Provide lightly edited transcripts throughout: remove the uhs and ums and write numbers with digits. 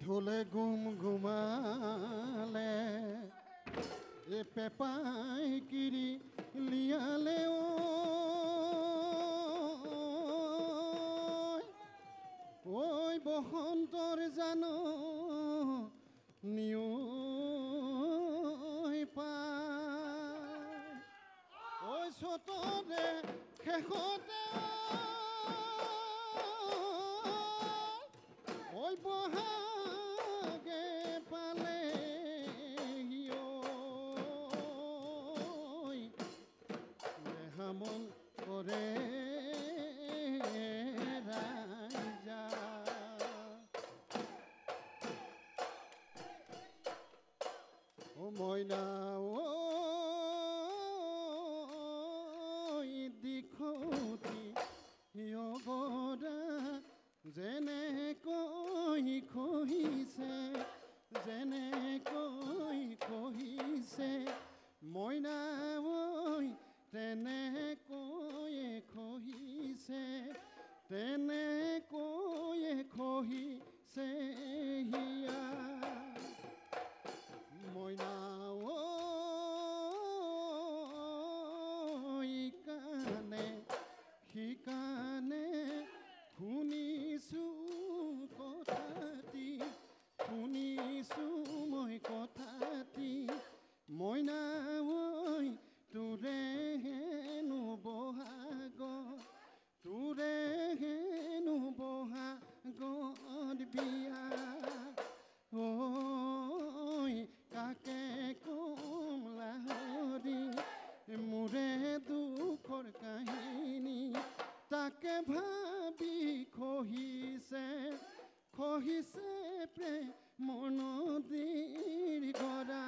ঢোলে গুম ঘুমালে এ পেপাই কিৰি লিয়ালে ওই বসন্তৰ জানো নিয় পায় ওই চতৰে শেষতে ওই বহাগে পালে দেহামন কৰে ৰাইজা ও মইনা দিখতি অগৰা যেনেকৈ খহিছে যেনেকৈ খহিছে মইনা ঐ তেনেকৈয়ে খহিছে তেনেকৈয়ে খহিছে হিয়া মইনা কানে শিকানে শুনিছোঁ কথাটি শুনিছোঁ মই কথাটি মইনা ঐ তোৰে হেনো বহাগ তোৰে হেনো বহাগত বিয়া ঐ কাকে কম লাহৰি মোৰে দুখৰ কাহিনী তাকে ভাবি খহিছে খহিছে প্ৰেমৰ নদীৰ গৰা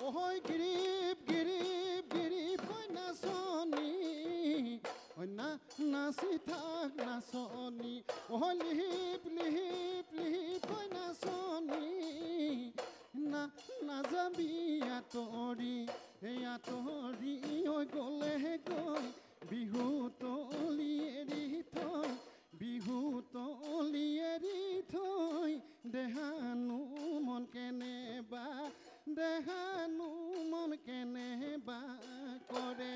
ওহই গিৰিপ গিৰিপ গিৰিপ কৈ নাচনি ঐ নাচি থাক নাচনি ওহই লিহিপ লিহিপ লিহিপ কৈ নাচনি নাযাবি আঁতৰি আঁতৰি ঐ গ'লে গৈ বিহু তলি এৰি থৈ বিহু তলি এৰি থৈ দেহানো মন কেনেবা দেহানো মন কেনেবা কৰে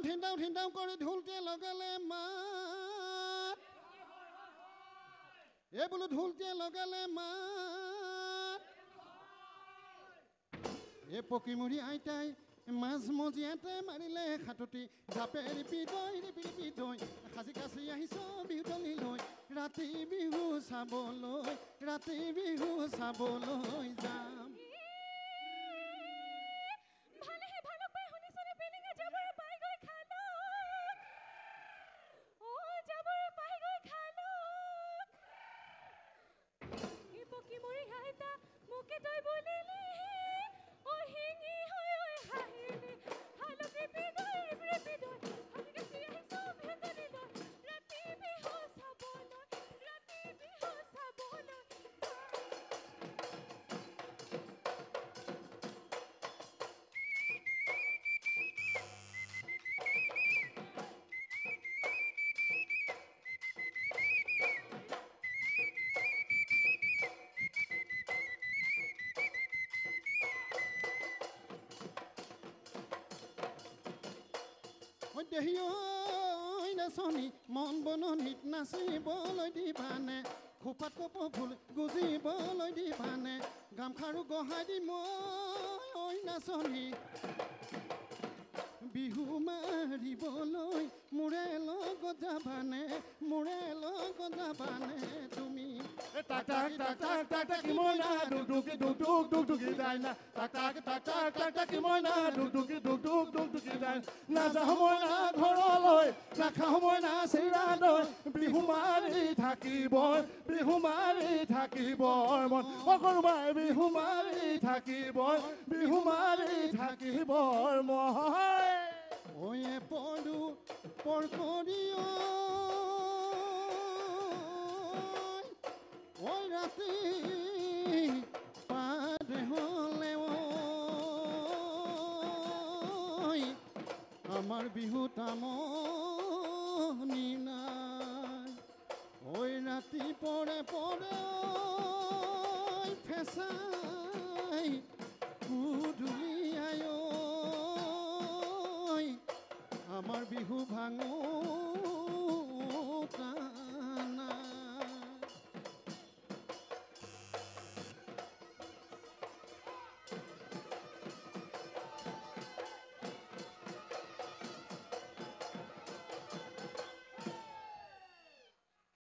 ধিন্দাও কৰি ঢোলটিয়ে লগালে মাত এই বোলো ঢোলটিয়ে লগালে মাত এই পকিমুৰি আইতাই মাছ মজিয়াতে মাৰিলে খাটুটি জাপে ৰিপি দৈ সাজি কাচি আহিছ বিহুতলি লৈ ৰাতি বিহু চাবলৈ যাম দেহি ঐ নাচনি মন বননিত নাচিবলৈ দিবানে খোপাত কপৌ ফুল গুজিবলৈ দিবানে গামখাৰু গহাই দি মই ঐ নাচনি বিহু মাৰিবলৈ মোৰে লগত যাবানে তুমি Tak tak tak tak tak tak kimoina duk duk daina tak tak tak tak tak tak kimoina duk duk daina na jamoina ঘৰলৈ না খামইনা চিৰালৈ বিহু মাৰি থাকিবৰ মন অকৰমাই বিহু মাৰি থাকিবৰ মন ওয়ে পড়ু পড়কৰিও ওই ৰাতে পাৰ হলে ওই আমাৰ বিহু তামনি নাই ওই ৰাতি পৰে ওই ফেসা